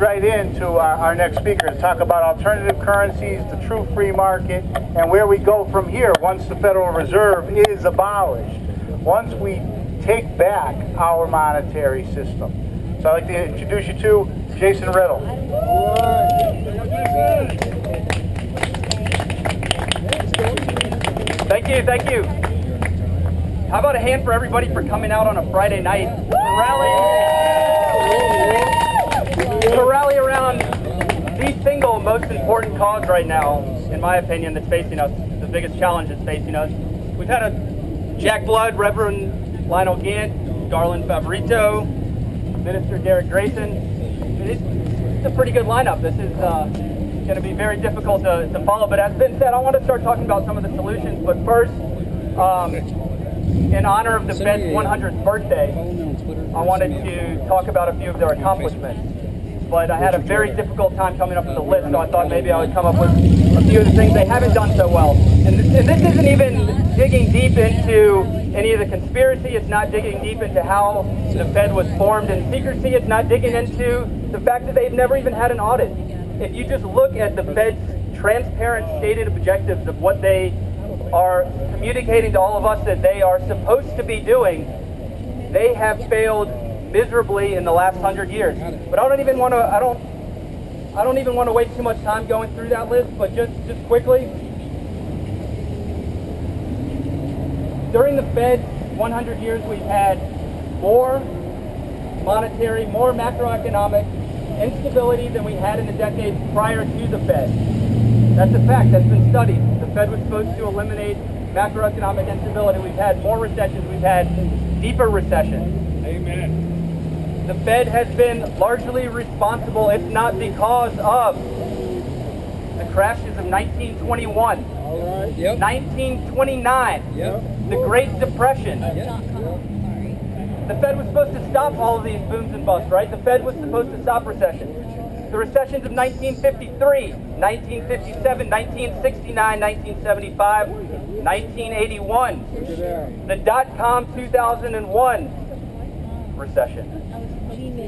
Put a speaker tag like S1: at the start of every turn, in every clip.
S1: right into our next speaker to talk about alternative currencies, the true free market, and where we go from here once the Federal Reserve is abolished, once we take back our monetary system. So I'd like to introduce you to Jason Riddle.
S2: Thank you. How about a hand for everybody for coming out on a Friday night to rally around the single most important cause right now, in my opinion, that's facing us, the biggest challenge that's facing us. We've had a Jack Blood, Reverend Lionel Gantt, Garland Favorito, Minister Derek Grayson. It's a pretty good lineup. This is going to be very difficult to follow, but as been said, I want to start talking about some of the solutions. But first, in honor of the Fed's 100th birthday, I wanted to talk about a few of their accomplishments. But I had a very difficult time coming up with a list, so I thought maybe I would come up with a few of the things they haven't done so well. And this isn't even digging deep into any of the conspiracy. It's not digging deep into how the Fed was formed in secrecy. It's not digging into the fact that they've never even had an audit. If you just look at the Fed's transparent stated objectives of what they are communicating to all of us that they are supposed to be doing, they have failed miserably in the last 100 years. But I don't even want to waste too much time going through that list, but just quickly. During the Fed's 100 years, we've had more monetary, more macroeconomic instability than we had in the decades prior to the Fed. That's a fact. That's been studied. The Fed was supposed to eliminate macroeconomic instability. We've had more recessions. We've had deeper recessions.
S1: Amen.
S2: The Fed has been largely responsible, if not because of the crashes of 1921, 1929, the Great Depression. The Fed was supposed to stop all of these booms and busts, right? The Fed was supposed to stop recessions. The recessions of 1953, 1957, 1969, 1975, 1981, the dot-com 2001 recession.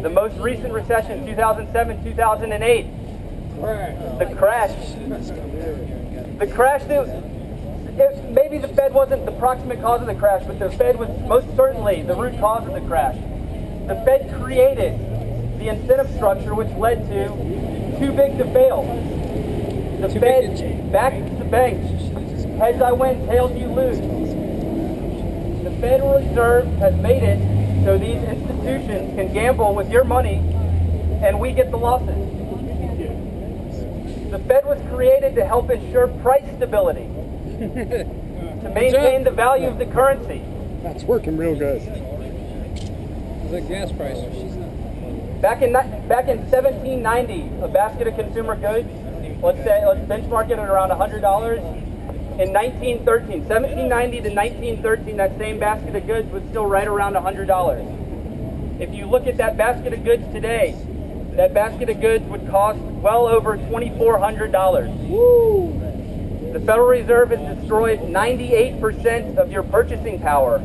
S2: The most recent recession, 2007, 2008. The crash. Maybe the Fed wasn't the proximate cause of the crash, but the Fed was most certainly the root cause of the crash. The Fed created the incentive structure which led to too big to fail. The Fed backed the banks. Heads I win, tails you lose. The Federal Reserve has made it so these institutions can gamble with your money and we get the losses. The Fed was created to help ensure price stability, to maintain the value of the currency.
S3: That's working real good. The gas price.
S2: Back in 1790, a basket of consumer goods, let's benchmark it at around $100. In 1790 to 1913, that same basket of goods was still right around $100. If you look at that basket of goods today, that basket of goods would cost well over $2,400.
S3: Woo!
S2: The Federal Reserve has destroyed 98% of your purchasing power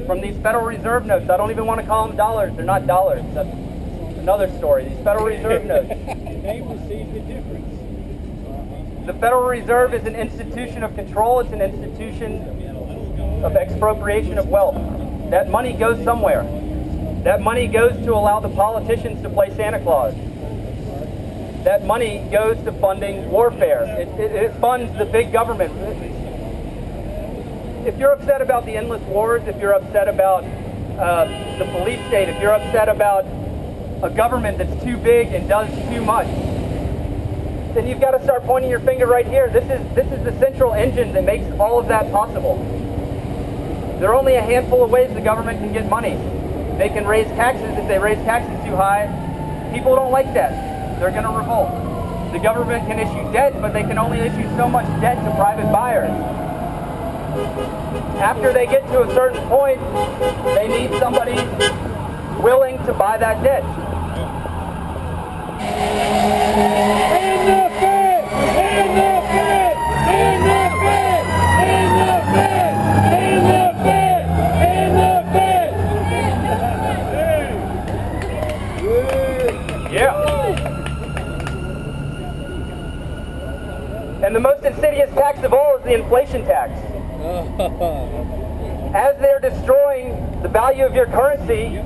S2: from these Federal Reserve notes. I don't even want to call them dollars. They're not dollars. That's another story. These Federal Reserve notes.
S3: They perceive the difference.
S2: The Federal Reserve is an institution of control. It's an institution of expropriation of wealth. That money goes somewhere. That money goes to allow the politicians to play Santa Claus. That money goes to funding warfare. It funds the big government. If you're upset about the endless wars, if you're upset about the police state, if you're upset about a government that's too big and does too much, then you've got to start pointing your finger right here. This is the central engine that makes all of that possible. There are only a handful of ways the government can get money. They can raise taxes. If they raise taxes too high, people don't like that. They're going to revolt. The government can issue debt, but they can only issue so much debt to private buyers. After they get to a certain point, they need somebody willing to buy that debt.
S3: In the Fed! In the Fed! In the Fed! In the Fed! In the Fed! In the Fed!
S2: Yeah. And the most insidious tax of all is the inflation tax. As they're destroying the value of your currency,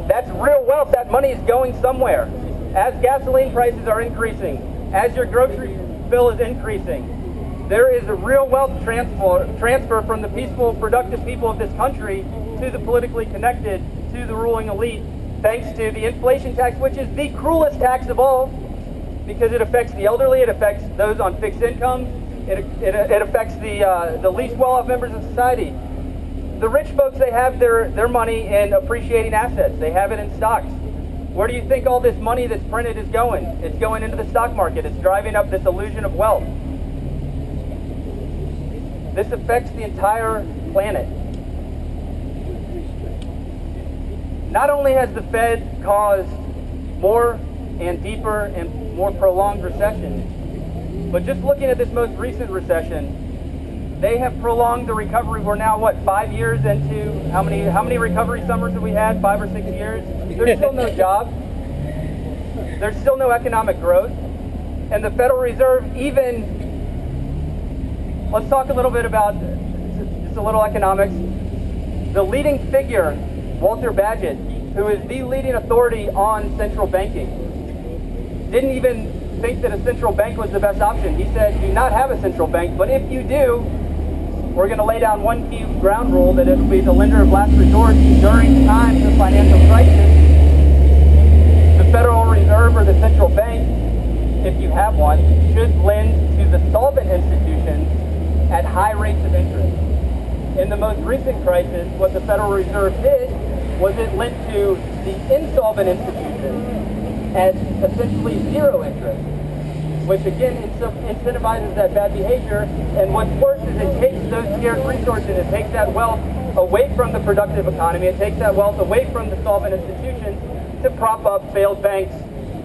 S2: that's real wealth. That money is going somewhere. As gasoline prices are increasing, as your grocery bill is increasing, there is a real wealth transfer from the peaceful, productive people of this country to the politically connected, to the ruling elite, thanks to the inflation tax, which is the cruelest tax of all, because it affects the elderly, it affects those on fixed incomes, it affects the least well-off members of society. The rich folks, they have their money in appreciating assets. They have it in stocks. Where do you think all this money that's printed is going? It's going into the stock market. It's driving up this illusion of wealth. This affects the entire planet. Not only has the Fed caused more and deeper and more prolonged recessions, but just looking at this most recent recession, they have prolonged the recovery. We're now, what, 5 years into, how many recovery summers have we had? 5 or 6 years? There's still no jobs. There's still no economic growth. And the Federal Reserve even, let's talk a little bit about just a little economics. The leading figure, Walter Bagehot, who is the leading authority on central banking, didn't even think that a central bank was the best option. He said, do not have a central bank, but if you do, we're going to lay down one key ground rule that it will be the lender of last resort during times of financial crisis. The Federal Reserve or the central bank, if you have one, should lend to the solvent institutions at high rates of interest. In the most recent crisis, what the Federal Reserve did was it lent to the insolvent institutions at essentially zero interest, which again incentivizes that bad behavior. And what's worse is it takes those scarce resources, it takes that wealth away from the productive economy, it takes that wealth away from the solvent institutions to prop up failed banks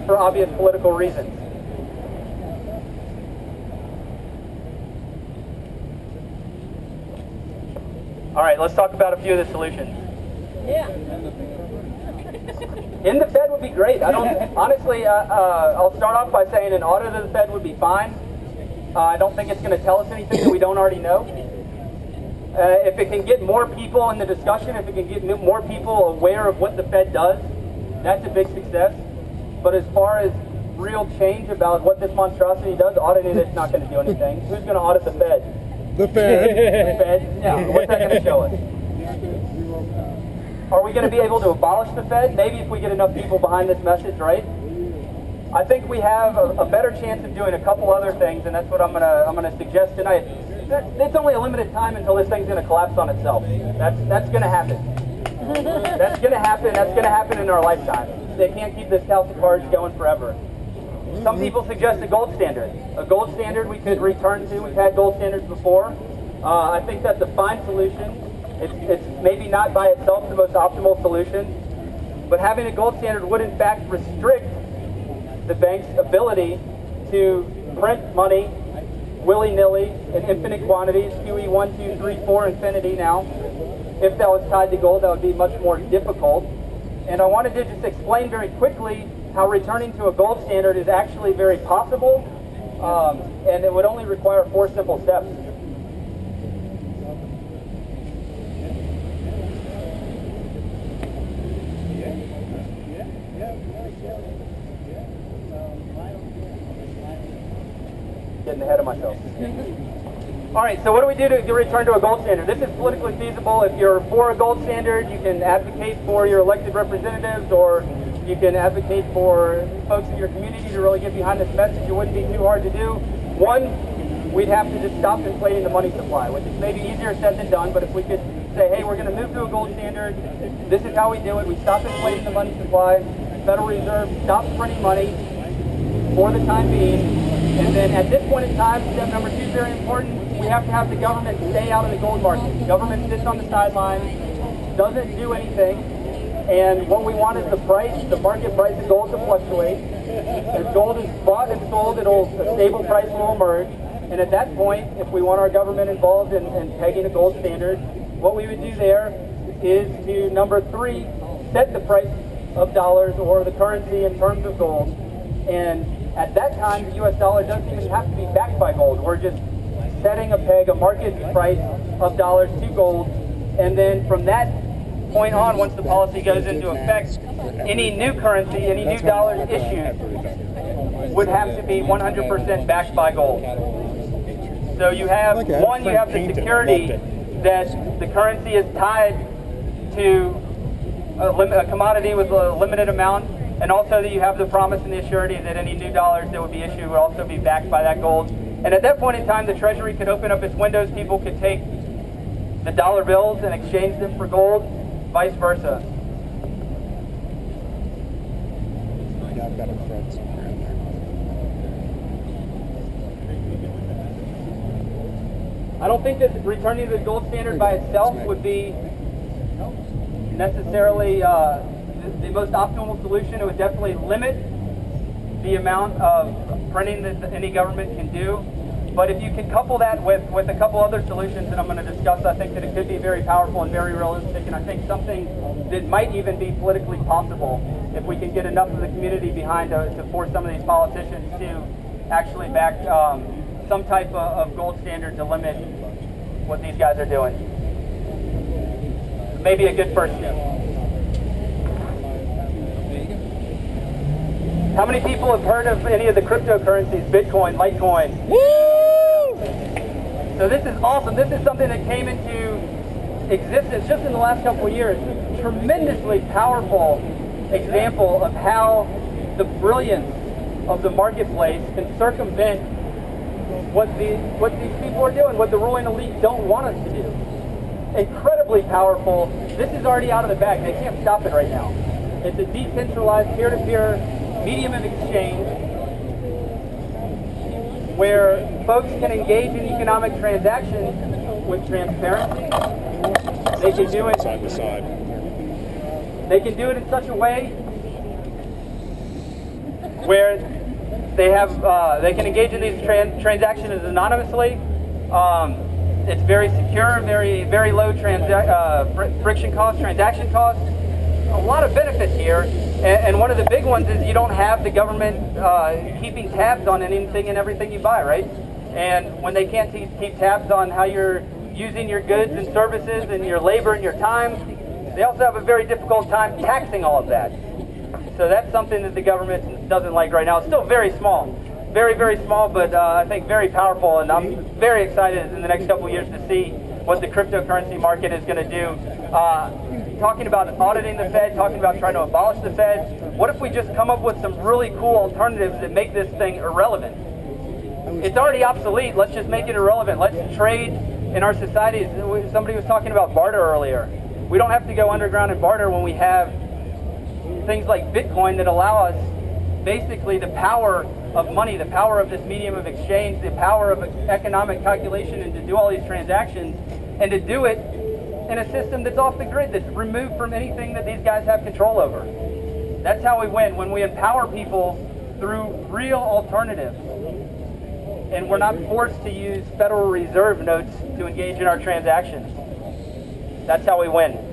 S2: for obvious political reasons. All right, let's talk about a few of the solutions.
S3: Yeah.
S2: In the Fed would be great. I don't, honestly, I'll start off by saying an audit of the Fed would be fine. I don't think it's going to tell us anything that we don't already know. If it can get more people in the discussion, if it can get more people aware of what the Fed does, that's a big success. But as far as real change about what this monstrosity does, auditing it's not going to do anything. Who's going to audit the Fed?
S4: The Fed.
S2: The Fed? Yeah. What's that going to show us? Are we going to be able to abolish the Fed? Maybe if we get enough people behind this message, right? I think we have a better chance of doing a couple other things, and that's what I'm gonna suggest tonight. It's only a limited time until this thing's going to collapse on itself. That's going to happen. That's going to happen. That's going to happen in our lifetime. They can't keep this house of cards going forever. Some people suggest a gold standard. A gold standard we could return to. We've had gold standards before. I think that's a fine solution. It's maybe not by itself the most optimal solution, but having a gold standard would in fact restrict the bank's ability to print money willy-nilly in infinite quantities, QE 1, 2, 3, 4, infinity now. If that was tied to gold, that would be much more difficult. And I wanted to just explain very quickly how returning to a gold standard is actually very possible, and it would only require 4 simple steps. Getting ahead of myself. All right, so what do we do to return to a gold standard? This is politically feasible. If you're for a gold standard, you can advocate for your elected representatives, or you can advocate for folks in your community to really get behind this message. It wouldn't be too hard to do. One, we'd have to just stop inflating the money supply, which is maybe easier said than done, but if we could say, hey, we're going to move to a gold standard, this is how we do it. We stop inflating the money supply. Federal Reserve stops printing money for the time being. And then at this point in time, step number 2 is very important. We have to have the government stay out of the gold market. The government sits on the sidelines, doesn't do anything, and what we want is the price, the market price of gold to fluctuate. As gold is bought and sold, a stable price will emerge. And at that point, if we want our government involved in pegging a gold standard, what we would do there is to, number 3, set the price of dollars or the currency in terms of gold. And at that time, the US dollar doesn't even have to be backed by gold. We're just setting a peg, a market price of dollars to gold. And then from that point on, once the policy goes into effect, any new currency, any new dollars issued would have to be 100% backed by gold. So you have, one, you have the security that the currency is tied to a commodity with a limited amount, and also that you have the promise and the assurity that any new dollars that would be issued would also be backed by that gold. And at that point in time, the Treasury could open up its windows, people could take the dollar bills and exchange them for gold, vice versa.
S4: Yeah, I've got a thread somewhere in there.
S2: I don't think that returning to the gold standard by itself would be necessarily the most optimal solution. It would definitely limit the amount of printing that any government can do. But if you can couple that with a couple other solutions that I'm going to discuss, I think that it could be very powerful and very realistic, and I think something that might even be politically possible if we can get enough of the community behind to force some of these politicians to actually back some type of gold standard to limit what these guys are doing. Maybe a good first step. How many people have heard of any of the cryptocurrencies, Bitcoin, Litecoin?
S3: Woo!
S2: So this is awesome. This is something that came into existence just in the last couple of years. Tremendously powerful example of how the brilliance of the marketplace can circumvent what these people are doing, what the ruling elite don't want us to do. Incredibly powerful. This is already out of the bag. They can't stop it right now. It's a decentralized peer-to-peer medium of exchange where folks can engage in economic transactions with transparency. They can do it
S4: Side by side.
S2: They can do it in such a way where they can engage in these transactions anonymously. It's very secure, very low friction costs, transaction costs. A lot of benefits here, and one of the big ones is you don't have the government keeping tabs on anything and everything you buy, right? And when they can't keep tabs on how you're using your goods and services and your labor and your time, they also have a very difficult time taxing all of that. So that's something that the government doesn't like right now. It's still very small, very, very small, but I think very powerful, and I'm very excited in the next couple of years to see what the cryptocurrency market is going to do. Talking about auditing the Fed, talking about trying to abolish the Fed. What if we just come up with some really cool alternatives that make this thing irrelevant? It's already obsolete. Let's just make it irrelevant. Let's trade in our societies. Somebody was talking about barter earlier. We don't have to go underground and barter when we have things like Bitcoin that allow us basically the power of money, the power of this medium of exchange, the power of economic calculation, and to do all these transactions, and to do it in a system that's off the grid, that's removed from anything that these guys have control over. That's how we win, when we empower people through real alternatives. And we're not forced to use Federal Reserve notes to engage in our transactions. That's how we win.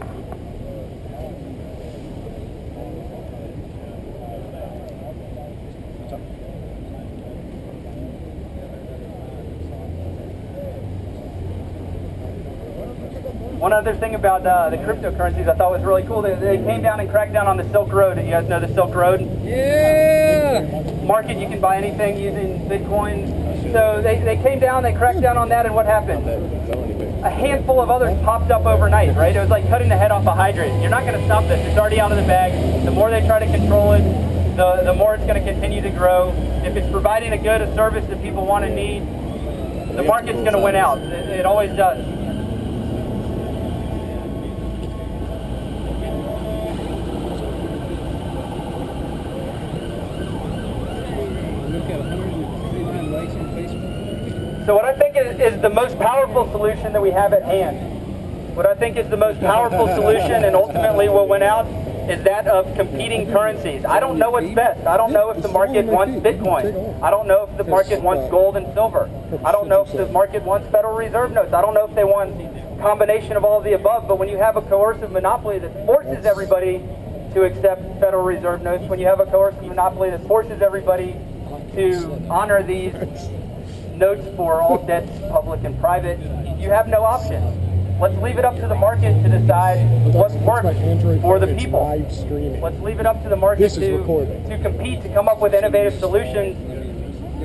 S2: One other thing about the cryptocurrencies I thought was really cool, they came down and cracked down on the Silk Road. You guys know the Silk Road?
S3: Yeah!
S2: Market, you can buy anything using Bitcoin. So they came down, they cracked down on that, and what happened? A handful of others popped up overnight, right? It was like cutting the head off a hydrant. You're not going to stop this. It's already out of the bag. The more they try to control it, the more it's going to continue to grow. If it's providing a good, a service that people want and need, the market's going to win out. It always does. So what I think is the most powerful solution that we have at hand, what I think is the most powerful solution and ultimately will win out, is that of competing currencies. I don't know what's best. I don't know if the market wants Bitcoin. I don't know if the market wants gold and silver. I don't know if the market wants Federal Reserve notes. I don't know if they want a combination of all of the above, but when you have a coercive monopoly that forces everybody to accept Federal Reserve notes when you have a coercive monopoly that forces everybody to honor these notes for all debts, public and private. You have no option. Let's leave it up to the market to decide what works for the people. Let's leave it up to the market to compete, to come up with innovative solutions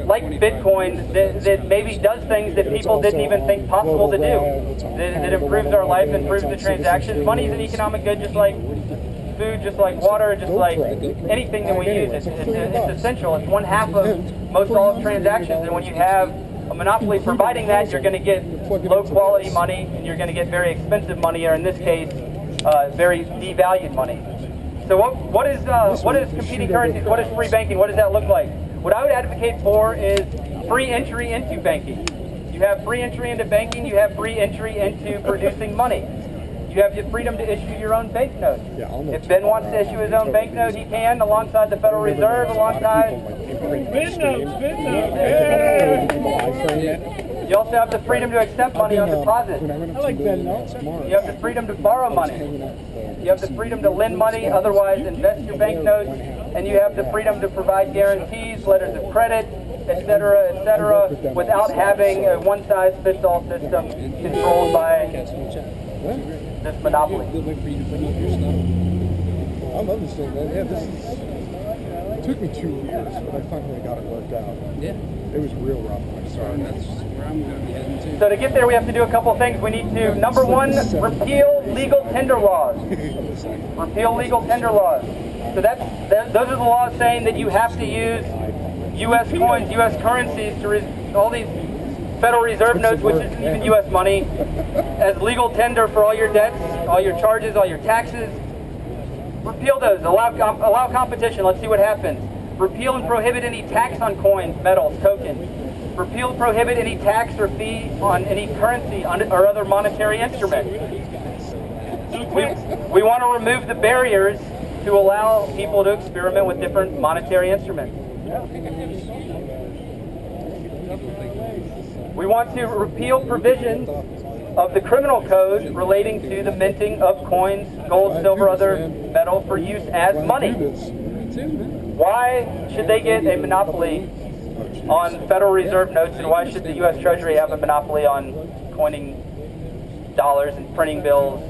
S2: like Bitcoin that maybe does things that people didn't even think possible to do. That improves our life, improves the transactions. Money is an economic good just like food, just like water, just like anything that we use. It's essential. It's one half of most all transactions. And when you have a monopoly providing that, you're going to get low quality money and you're going to get very expensive money, or in this case, very devalued money. So what is competing currencies? What is free banking? What does that look like? What I would advocate for is free entry into banking. You have free entry into banking, you have free entry into producing money. You have the freedom to issue your own banknotes. If Ben wants to issue his own banknote, he can, alongside the Federal Reserve, alongside... You also have the freedom to accept money on deposit.
S3: I like banknotes.
S2: You have the freedom to borrow money. You have the freedom to lend money, otherwise invest your banknotes, and you have the freedom to provide guarantees, letters of credit, etc., without having a one-size-fits-all system controlled by this monopoly.
S4: I love this thing, man. Yeah, it took me 2 years, but I finally got it worked out. Yeah. It was real rough when I started. That's where I'm going to be heading to.
S2: So to get there, we have to do a couple of things. We need to, number one, repeal legal tender laws. Repeal legal tender laws. So those are the laws saying that you have to use U.S. coins, U.S. currencies, all these Federal Reserve notes, which isn't even U.S. money, as legal tender for all your debts, all your charges, all your taxes. Repeal those. Allow competition. Let's see what happens. Repeal and prohibit any tax on coins, metals, tokens. Repeal and prohibit any tax or fee on any currency or other monetary instrument. We want to remove the barriers to allow people to experiment with different monetary instruments. We want to repeal provisions of the criminal code relating to the minting of coins, gold, silver, other metal for use as money. Why should they get a monopoly on Federal Reserve notes, and why should the U.S. Treasury have a monopoly on coining dollars and printing bills?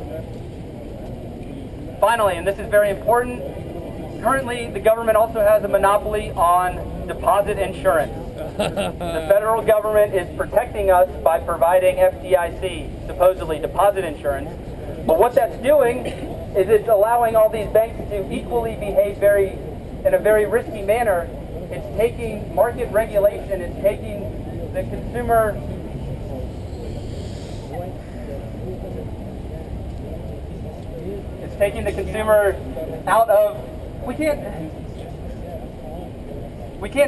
S2: Finally, and this is very important, currently the government also has a monopoly on deposit insurance. The federal government is protecting us by providing FDIC, supposedly deposit insurance. But what that's doing is it's allowing all these banks to equally behave in a very risky manner. It's taking market regulation, it's taking the consumer out of, we can't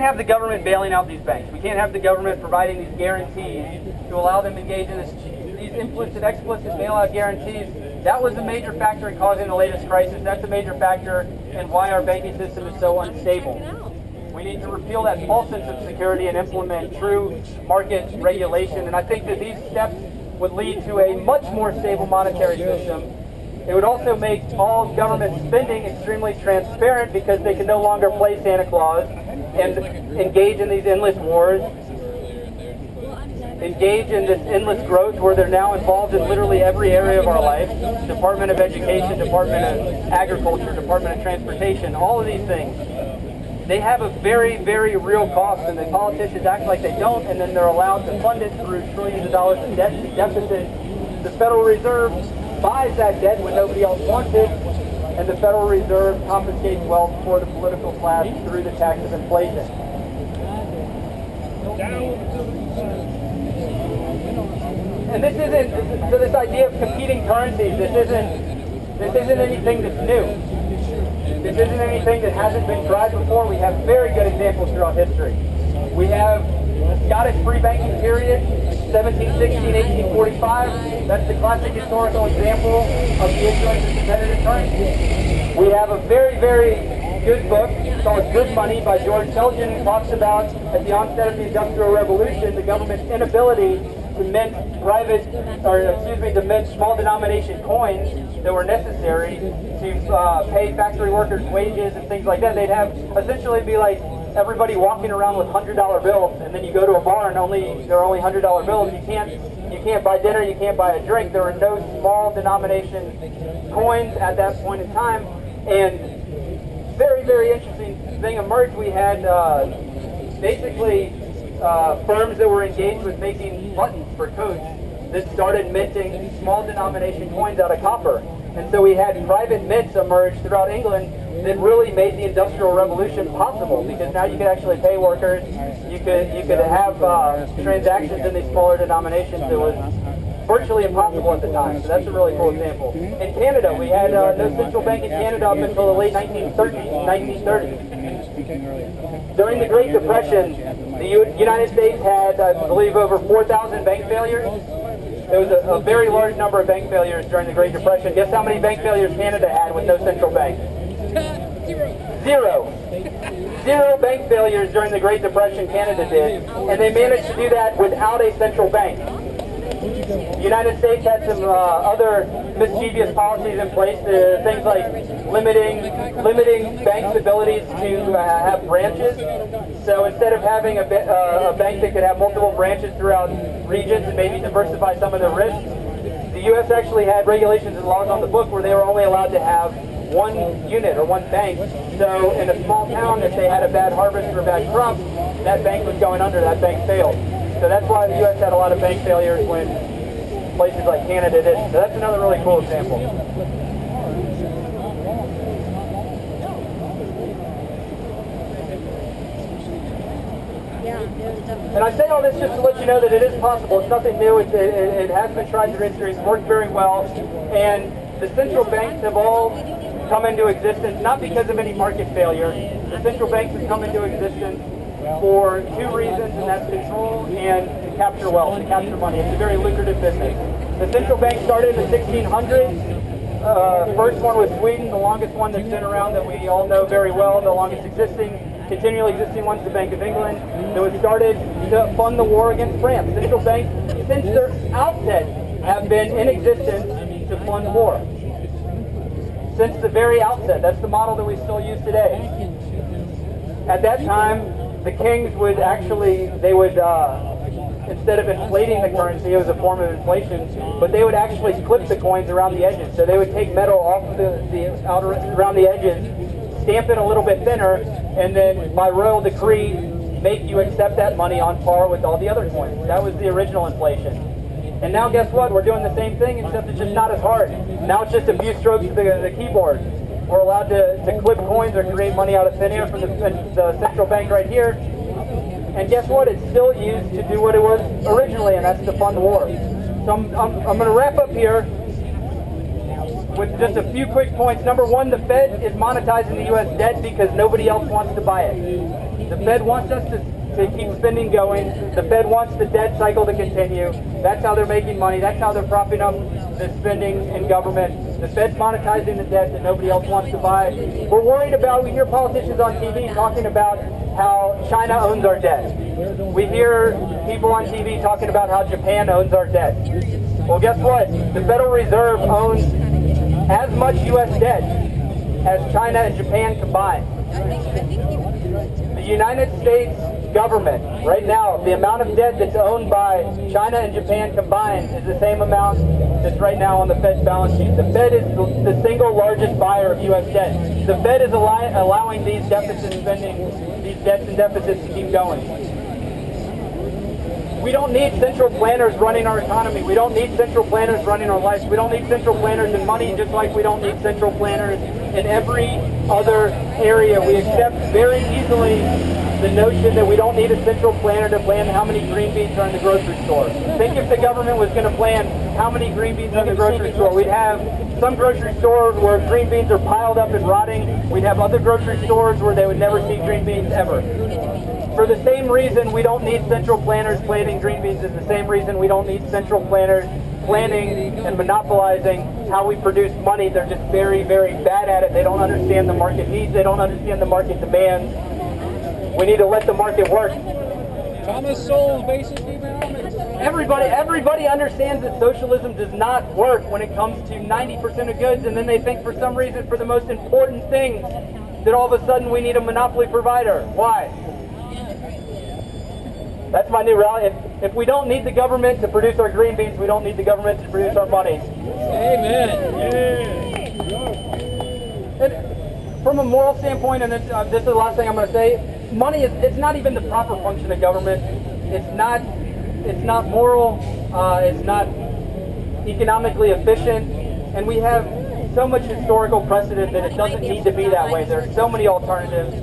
S2: have the government bailing out these banks. We can't have the government providing these guarantees to allow them to engage in these implicit, explicit bailout guarantees. That was a major factor in causing the latest crisis. That's a major factor in why our banking system is so unstable. We need to repeal that false sense of security and implement true market regulation. And I think that these steps would lead to a much more stable monetary system. It would also make all government spending extremely transparent, because they can no longer play Santa Claus and engage in these endless wars, engage in this endless growth where they're now involved in literally every area of our life. Department of Education, Department of Agriculture, Department of Transportation, all of these things. They have a very, very real cost, and the politicians act like they don't, and then they're allowed to fund it through trillions of dollars in deficit. The Federal Reserve buys that debt when nobody else wants it, and the Federal Reserve confiscates wealth for the political class through the tax of inflation. And this isn't, so this idea of competing currencies, this isn't anything that's new. This isn't anything that hasn't been tried before. We have very good examples throughout history. We have the Scottish free banking period, 1716, 1845. That's the classic historical example of the issuance of competitive currency. We have a very, very good book called Good Money by George Selgin, who talks about, at the onset of the Industrial Revolution, the government's inability to mint to mint small denomination coins that were necessary to pay factory workers wages and things like that. They'd have essentially be like everybody walking around with $100 bills, and then you go to a bar and there are only $100 bills. You can't buy dinner, you can't buy a drink. There were no small denomination coins at that point in time, and very, very interesting thing emerged. We had basically firms that were engaged with making buttons for coats that started minting small denomination coins out of copper. And so we had private mints emerge throughout England that really made the Industrial Revolution possible, because now you could actually pay workers, you could have transactions in these smaller denominations that was virtually impossible at the time. So that's a really cool example. In Canada, we had no central bank in Canada up until the late 1930s. During the Great Depression, the United States had, I believe, over 4,000 bank failures. There was a very large number of bank failures during the Great Depression. Guess how many bank failures Canada had with no central bank? Zero. Zero bank failures during the Great Depression Canada did, and they managed to do that without a central bank. The United States had some other mischievous policies in place, things like limiting banks' abilities to have branches. So instead of having a bank that could have multiple branches throughout regions and maybe diversify some of the risks, the U.S. actually had regulations and laws on the book where they were only allowed to have one unit or one bank. So in a small town, if they had a bad harvest or a bad crop, that bank was going under, that bank failed. So that's why the U.S. had a lot of bank failures when places like Canada did. So that's another really cool example. And I say all this just to let you know that it is possible. It's nothing new. It has been tried through history. It's worked very well. And the central banks have all come into existence, not because of any market failure. The central banks have come into existence for two reasons, and that's control and to capture wealth, to capture money. It's a very lucrative business. The central bank started in the 1600s. First one was Sweden, the longest one that's been around that we all know very well, the longest continually existing one's the Bank of England. It was started to fund the war against France. Central banks, since their outset, have been in existence to fund war. Since the very outset. That's the model that we still use today. At that time, the kings would actually, instead of inflating the currency, it was a form of inflation, but they would actually clip the coins around the edges. So they would take metal off around the edges, stamp it a little bit thinner, and then by royal decree, make you accept that money on par with all the other coins. That was the original inflation. And now guess what? We're doing the same thing, except it's just not as hard. Now it's just a few strokes of the keyboard. We're allowed to clip coins or create money out of thin air from the central bank right here. And guess what? It's still used to do what it was originally, and that's to fund the war. So I'm going to wrap up here with just a few quick points. Number one, the Fed is monetizing the U.S. debt because nobody else wants to buy it. The Fed wants us to keep spending going. The Fed wants the debt cycle to continue. That's how they're making money. That's how they're propping up the spending in government. The Fed's monetizing the debt that nobody else wants to buy. We're worried about, we hear politicians on TV talking about how China owns our debt. We hear people on TV talking about how Japan owns our debt. Well, guess what? The Federal Reserve owns as much U.S. debt as China and Japan combined. The United States government, right now, the amount of debt that's owned by China and Japan combined is the same amount that's right now on the Fed's balance sheet. The Fed is the single largest buyer of U.S. debt. The Fed is allowing these deficit spending, these debts and deficits to keep going. We don't need central planners running our economy. We don't need central planners running our lives. We don't need central planners in money, just like we don't need central planners in every other area. We accept very easily the notion that we don't need a central planner to plan how many green beans are in the grocery store. Think if the government was going to plan how many green beans are in the grocery store. We'd have some grocery stores where green beans are piled up and rotting. We'd have other grocery stores where they would never see green beans ever. For the same reason we don't need central planners planting green beans is the same reason we don't need central planners planning and monopolizing how we produce money. They're just very, very bad at it. They don't understand the market needs. They don't understand the market demands. We need to let the market work.
S3: Thomas Sowell, basic economics.
S2: Everybody understands that socialism does not work when it comes to 90% of goods, and then they think for some reason for the most important things that all of a sudden we need a monopoly provider. Why? That's my new rally. If we don't need the government to produce our green beans, we don't need the government to produce our money.
S3: Amen.
S2: And from a moral standpoint, and this is the last thing I'm going to say, money it's not even the proper function of government. It's not moral. It's not economically efficient, and we have so much historical precedent that it doesn't need to be that way. There's so many alternatives,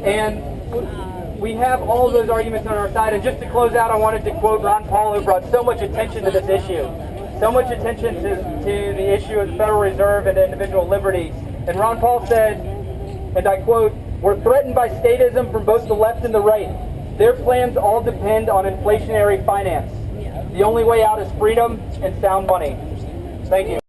S2: and we have all of those arguments on our side. And just to close out, I wanted to quote Ron Paul, who brought so much attention to this issue, so much attention to the issue of the Federal Reserve and individual liberties. And Ron Paul said, and I quote, "We're threatened by statism from both the left and the right. Their plans all depend on inflationary finance. The only way out is freedom and sound money." Thank you.